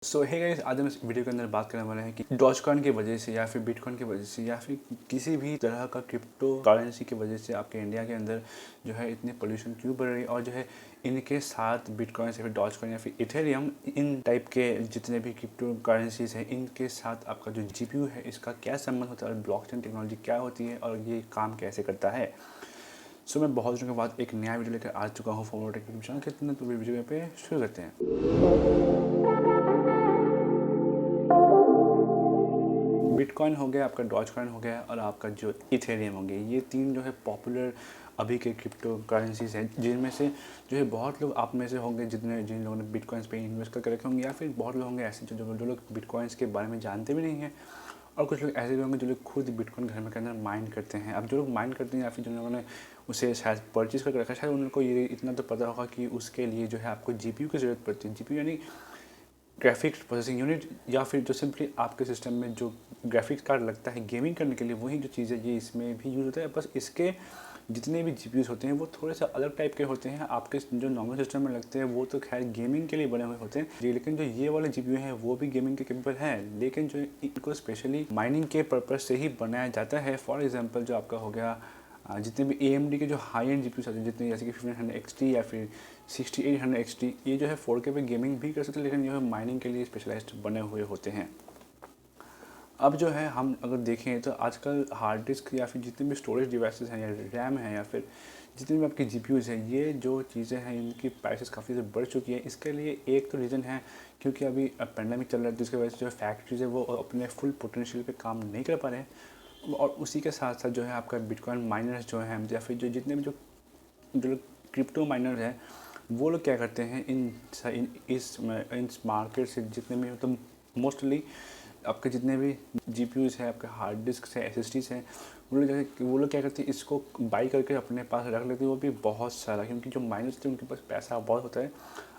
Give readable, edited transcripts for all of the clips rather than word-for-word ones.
सो hey guys, आज हम इस वीडियो के अंदर बात करने वाले हैं कि डॉजकॉइन की वजह से या फिर बिटकॉइन की वजह से या फिर किसी भी तरह का क्रिप्टो करेंसी की वजह से आपके इंडिया के अंदर जो है इतनी पोल्यूशन क्यों बढ़ रही है, और जो है इनके साथ बिटकॉइन या फिर डॉजकॉइन या फिर इथेरियम इन टाइप के जितने भी क्रिप्टो करेंसीज हैं इनके साथ आपका जो जीपीयू है इसका क्या संबंध होता है और ब्लॉकचेन टेक्नोलॉजी क्या होती है और ये काम कैसे करता है। सो मैं बहुत दिनों के बाद एक नया वीडियो लेकर आ चुका हूँ फॉरवर्ड टेक चैनल के अंदर, तो वीडियो पे शुरू करते हैं। बिटकॉइन हो गया, आपका डॉजकॉइन हो गया और आपका जो इथेरियम हो गया, ये तीन जो है पॉपुलर अभी के क्रिप्टो करेंसीज हैं, जिनमें से जो है बहुत लोग आप में से होंगे जिन लोगों ने बिटकॉइंस पे इन्वेस्ट करके रखे होंगे, या फिर बहुत लोग होंगे ऐसे जो लोग बिटकॉइंस के बारे में जानते भी नहीं हैं, और कुछ लोग ऐसे भी होंगे जो लोग खुद बिटकॉइन घर में के अंदर माइंड करते हैं। अब जो लोग माइंड करते हैं या फिर जिन लोगों ने उसे शायद परचेज करके रखा है, शायद उनको ये इतना तो पता होगा कि उसके लिए जो है आपको जीपीयू की ज़रूरत पड़ती है। जीपीयू यानी ग्राफिक्स प्रोसेसिंग यूनिट, या फिर जो सिंपली आपके सिस्टम में जो ग्राफिक्स कार्ड लगता है गेमिंग करने के लिए, वही जो चीज़ है ये इसमें भी यूज़ होता है। बस इसके जितने भी जीपीयूज होते हैं वो थोड़े से अलग टाइप के होते हैं। आपके जो नॉर्मल सिस्टम में लगते हैं वो तो खैर गेमिंग के लिए बने हुए होते हैं जी, लेकिन जो ये वाले जीपीयू हैं वो भी गेमिंग के केपेबल हैं, लेकिन जो इनको स्पेशली माइनिंग के पर्पज से ही बनाया जाता है। फॉर एग्जाम्पल जो आपका हो गया जितने भी AMD के जो हाई एंड जीपीयूज आते हैं, जितने जैसे कि 1500 XT या फिर 6800 XT, ये जो है 4K पे गेमिंग भी कर सकते हैं, लेकिन जो है माइनिंग के लिए स्पेशलाइज्ड बने हुए होते हैं। अब जो है हम अगर देखें तो आजकल हार्ड डिस्क या फिर जितने भी स्टोरेज डिवाइसेस हैं या रैम है या फिर जितने भी आपकी जीपीयूज हैं, ये जो चीज़ें हैं इनकी प्राइसेस काफ़ी ज़्यादा बढ़ चुकी है। इसके लिए एक तो रीज़न है क्योंकि अभी पेंडेमिक चल रहा है, जिसकी वजह से जो फैक्ट्रीज है वो अपने फुल पोटेंशियल पे काम नहीं कर पा रहे हैं, और उसी के साथ साथ जो है आपका बिटकॉइन माइनर्स जो हैं या फिर जो जितने भी जो क्रिप्टो माइनर्स हैं वो लोग क्या करते हैं, इन मार्केट से जितने भी मतलब मोस्टली आपके जितने भी जीपीयूज हैं, आपके हार्ड डिस्क हैं, एसएसडीज हैं, वो लोग क्या करते हैं, इसको बाई करके अपने पास रख लेते हैं, वो भी बहुत सारा, क्योंकि जो माइनर्स थे उनके पास पैसा बहुत होता है।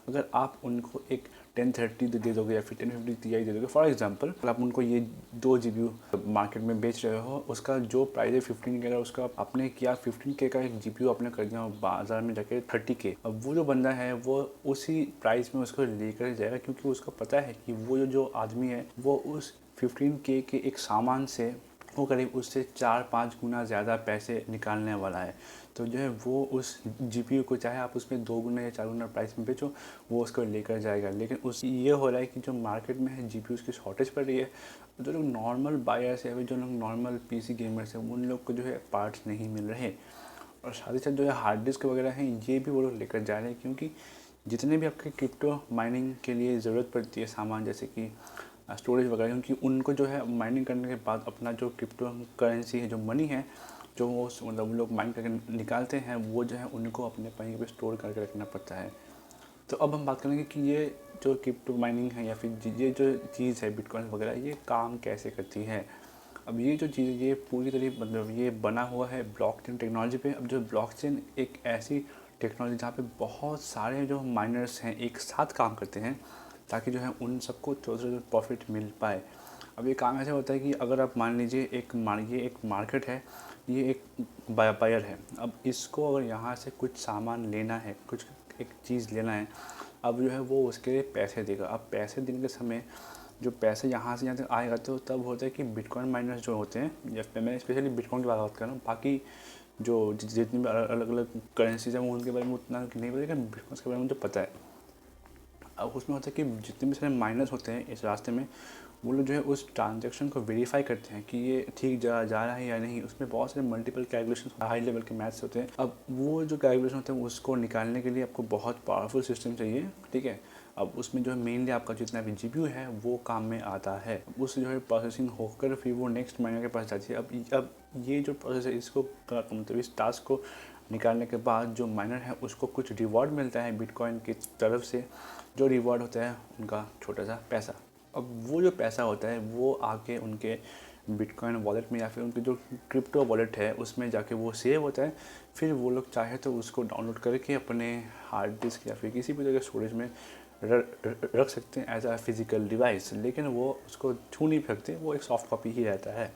अगर आप उनको एक 1030 दे दोगे या फिर 1050 Ti दे दोगे फॉर एग्जांपल, आप उनको ये 2 जीपीयू मार्केट में बेच रहे हो, उसका जो प्राइस है 15K का, उसका आपने किया 15K का एक जीपीयू आपने कर दिया बाजार में जाके 30K। अब वो जो बंदा है वो उसी प्राइस में उसको लेकर जाएगा, क्योंकि उसको पता है कि वो जो आदमी है वो उस 15K के एक सामान से वो करीब उससे 4-5 गुना ज़्यादा पैसे निकालने वाला है। तो जो है वो उस जीपीयू को चाहे आप उसमें 2 गुना या 4 गुना प्राइस में बेचो, वो उसको लेकर जाएगा। लेकिन उस ये हो रहा है कि जो मार्केट में है जीपीयूज़ की शॉर्टेज पड़ रही है, जो लोग नॉर्मल बायर्स है, जो लोग नॉर्मल पीसी गेमर्स हैं, उन लोग को जो है पार्ट्स नहीं मिल रहे, और साथ ही साथ जो है हार्ड डिस्क वगैरह हैं ये भी वो लोग लेकर जा रहे हैं, क्योंकि जितने भी आपके क्रिप्टो माइनिंग के लिए ज़रूरत पड़ती है सामान, जैसे कि स्टोरेज वगैरह, क्योंकि उनको जो है माइनिंग करने के बाद अपना जो क्रिप्टो करेंसी है, जो मनी है, जो वो मतलब वो लोग माइन करके निकालते हैं, वो जो है उनको अपने कहीं पे स्टोर करके रखना पड़ता है। तो अब हम बात करेंगे कि ये जो क्रिप्टो माइनिंग है या फिर ये जो चीज़ है बिटकॉइन वगैरह, ये काम कैसे करती है। अब ये जो चीज़ ये पूरी तरह मतलब ये बना हुआ है ब्लॉकचेन टेक्नोलॉजी पे। अब जो ब्लॉकचेन एक ऐसी टेक्नोलॉजी जहाँ पे बहुत सारे जो माइनर्स हैं एक साथ काम करते हैं, ताकि जो है उन सबको थोड़ा सा प्रॉफिट मिल पाए। अब ये काम ऐसे होता है कि अगर आप मान लीजिए ये एक मार्केट है, ये एक बायर है। अब इसको अगर यहाँ से कुछ सामान लेना है, कुछ एक चीज़ लेना है, अब जो है वो उसके लिए पैसे देगा। अब पैसे देने के समय जो पैसे यहाँ से यहाँ तक आएगा, तो तब होता है कि बिटकॉइन माइनर्स जो होते हैं, या मैं स्पेशली बिटकॉइन की बात कर रहा हूँ, बाकी जो जितनी भी अलग अलग करेंसीज हैं वो उनके बारे में उतना नहीं पता, लेकिन बिटकॉइन के बारे में मुझे पता है। अब उसमें होता है कि जितने भी सारे माइनर्स होते हैं इस रास्ते में, वो लोग जो है उस ट्रांजैक्शन को वेरीफाई करते हैं कि ये ठीक जा रहा है या नहीं। उसमें बहुत सारे मल्टीपल कैलकुलेशन, हाई लेवल के मैथ्स होते हैं। अब वो जो कैलकुलेशन होते हैं उसको निकालने के लिए आपको बहुत पावरफुल सिस्टम चाहिए, ठीक है। अब उसमें जो है मेनली आपका जितना भी जीपीयू है वो काम में आता है। उससे जो है प्रोसेसिंग होकर फिर वो नेक्स्ट माइनर के पास जाती है। अब ये जो प्रोसेस है, इसको मतलब इस टास्क को निकालने के बाद जो माइनर है उसको कुछ रिवॉर्ड मिलता है बिटकॉइन की तरफ से। जो रिवॉर्ड होता है उनका छोटा सा पैसा। अब वो जो पैसा होता है वो आके उनके बिटकॉइन वॉलेट में या फिर उनकी जो क्रिप्टो वॉलेट है उसमें जाके वो सेव होता है। फिर वो लोग चाहे तो उसको डाउनलोड करके अपने हार्ड डिस्क या फिर किसी भी जगह स्टोरेज में रख सकते हैं एज अ फिज़िकल डिवाइस, लेकिन वो उसको छू नहीं सकते, वो एक सॉफ्ट कॉपी ही रहता है।